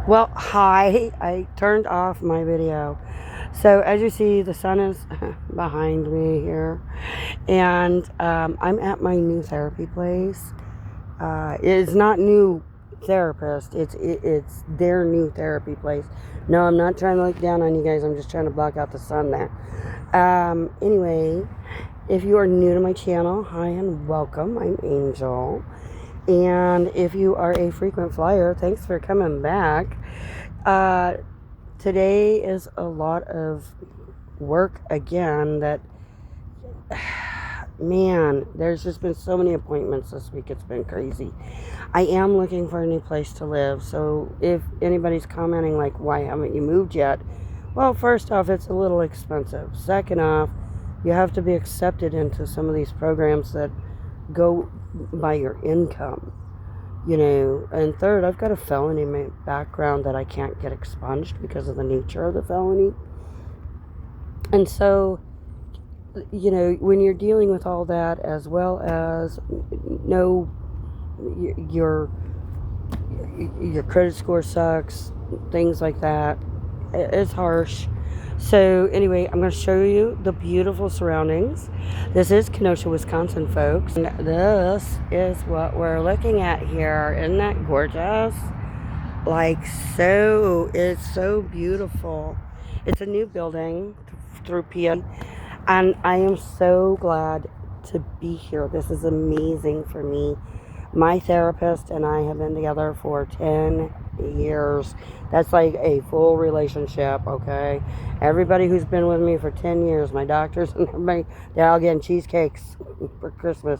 Well, hi. I turned off my video. So, as you see, the sun is behind me here. And I'm at my new therapy place. It's not new therapist, it's their new therapy place. No, I'm not trying to look down on you guys. I'm just trying to block out the sun there. Anyway, if you are new to my channel, hi and welcome. I'm Angel. And if you are a frequent flyer, thanks for coming back. Uh, Today is a lot of work again that, man, there's just been so many appointments this week. It's been crazy. I am looking for a new place to live. So if anybody's commenting like, why haven't you moved yet? Well, first off, it's a little expensive. Second off, you have to be accepted into some of these programs that go by your income, and third, I've got a felony in my background that I can't get expunged because of the nature of the felony. And so, when you're dealing with all that, as well as your credit score sucks, things like that, it's harsh. So anyway, I'm going to show you the beautiful surroundings. This is Kenosha, Wisconsin, folks. And this is what we're looking at here. Isn't that gorgeous? It's so beautiful. It's a new building through PN, and I am so glad to be here. This is amazing for me. My therapist and I have been together for 10 years. That's like a full relationship, okay? Everybody who's been with me for 10 years, my doctors and everybody, they're all getting cheesecakes for Christmas.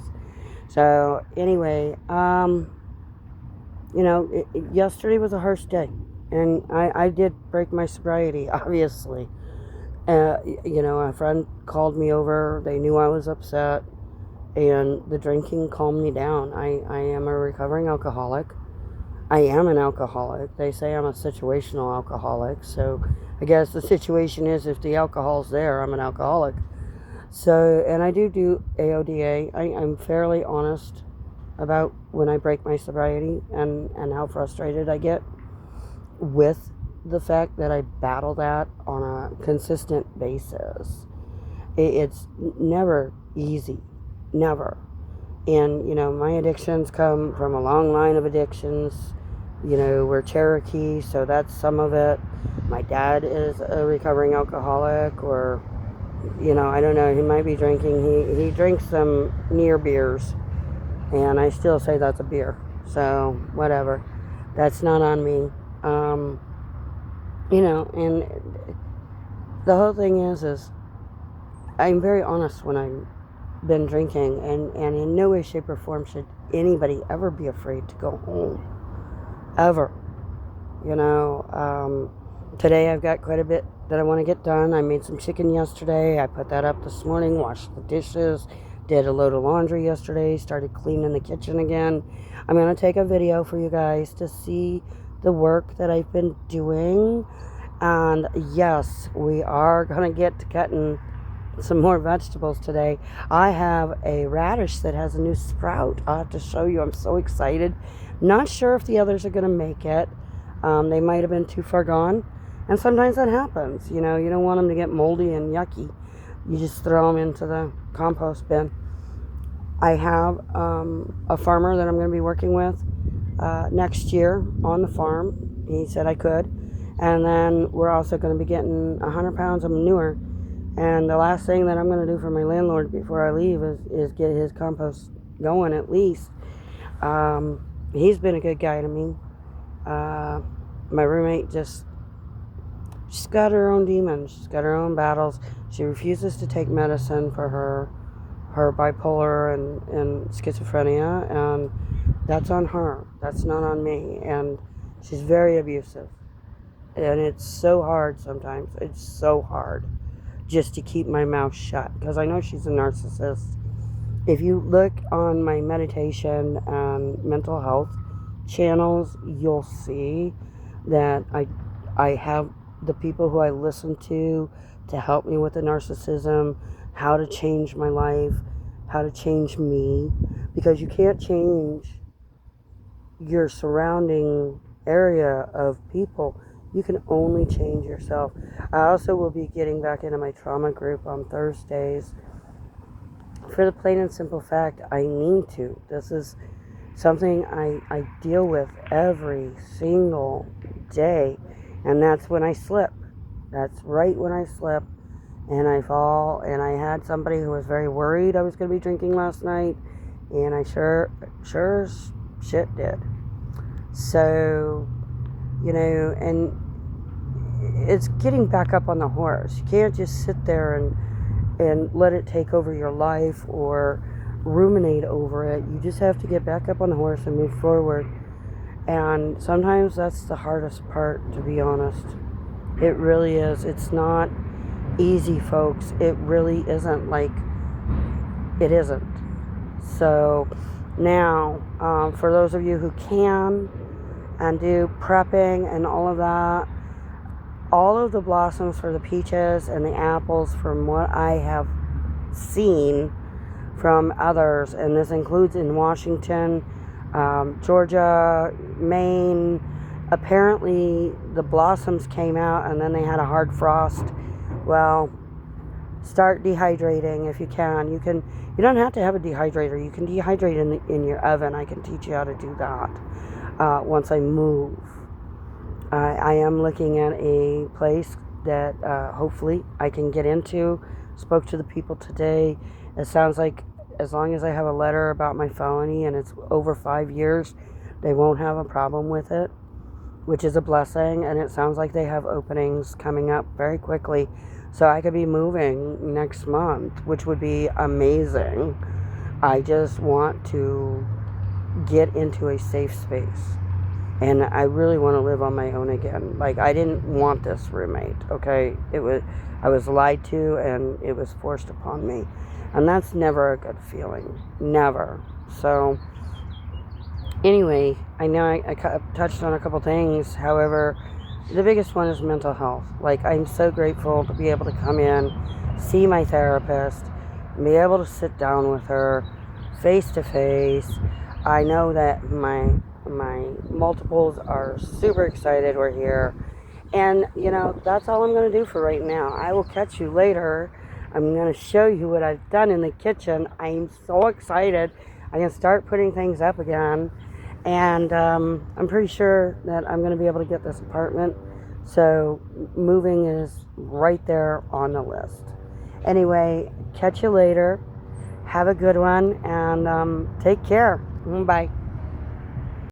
So, anyway, yesterday was a harsh day. And I did break my sobriety, obviously. A friend called me over. They knew I was upset. And the drinking calmed me down. I am a recovering alcoholic. I am an alcoholic. They say I'm a situational alcoholic. So I guess the situation is if the alcohol's there, I'm an alcoholic. So, and I do AODA. I'm fairly honest about when I break my sobriety and how frustrated I get with the fact that I battle that on a consistent basis. It's never easy. Never. And, my addictions come from a long line of addictions. We're Cherokee, so that's some of it. My dad is a recovering alcoholic, or, I don't know, he might be drinking. He drinks some near beers, and I still say that's a beer. So, whatever. That's not on me. And the whole thing is I'm very honest when I'm been drinking, and in no way, shape, or form should anybody ever be afraid to go home. Ever. Today I've got quite a bit that I want to get done. I made some chicken yesterday. I put that up this morning, washed the dishes, did a load of laundry yesterday, started cleaning the kitchen again. I'm going to take a video for you guys to see the work that I've been doing. And yes, we are going to get to cutting some more vegetables today. I have a radish that has a new sprout. I'll have to show you. I'm so excited. Not sure if the others are going to make it. They might have been too far gone. And sometimes that happens. You don't want them to get moldy and yucky. You just throw them into the compost bin. I have a farmer that I'm going to be working with next year on the farm. He said I could. And then we're also going to be getting 100 pounds of manure. And the last thing that I'm going to do for my landlord before I leave is get his compost going at least. He's been a good guy to me. My roommate she's got her own demons. She's got her own battles. She refuses to take medicine for her bipolar and schizophrenia. And that's on her. That's not on me. And she's very abusive. And it's so hard sometimes. It's so hard just to keep my mouth shut, because I know she's a narcissist. If you look on my meditation and mental health channels, you'll see that I have the people who I listen to help me with the narcissism, how to change my life, how to change me, because you can't change your surrounding area of people. You can only change yourself. I also will be getting back into my trauma group on Thursdays for the plain and simple fact I need to. This is something I deal with every single day, and that's when I slip. That's right when I slip and I fall. And I had somebody who was very worried I was going to be drinking last night, and I sure as shit did. So, and it's getting back up on the horse. You can't just sit there and let it take over your life or ruminate over it. You just have to get back up on the horse and move forward. And sometimes that's the hardest part, to be honest. It really is. It's not easy, folks. It really isn't. It isn't. So now, for those of you who can and do prepping and all of that, all of the blossoms for the peaches and the apples, from what I have seen from others, and this includes in Washington, Georgia, Maine, apparently the blossoms came out and then they had a hard frost. Well, start dehydrating if you can. You don't have to have a dehydrator. You can dehydrate in your oven. I can teach you how to do that once I move. I am looking at a place that hopefully I can get into. Spoke to the people today. It sounds like as long as I have a letter about my felony and it's over 5 years, they won't have a problem with it, which is a blessing. And it sounds like they have openings coming up very quickly. So I could be moving next month, which would be amazing. I just want to get into a safe space. And I really want to live on my own again. I didn't want this roommate, okay? I was lied to and it was forced upon me. And that's never a good feeling. Never. So, anyway, I know I touched on a couple things. However, the biggest one is mental health. I'm so grateful to be able to come in, see my therapist, be able to sit down with her face to face. I know that my multiples are super excited we're here. And, that's all I'm going to do for right now. I will catch you later. I'm going to show you what I've done in the kitchen. I'm so excited. I can start putting things up again. And I'm pretty sure that I'm going to be able to get this apartment. So moving is right there on the list. Anyway, catch you later. Have a good one and take care. Bye.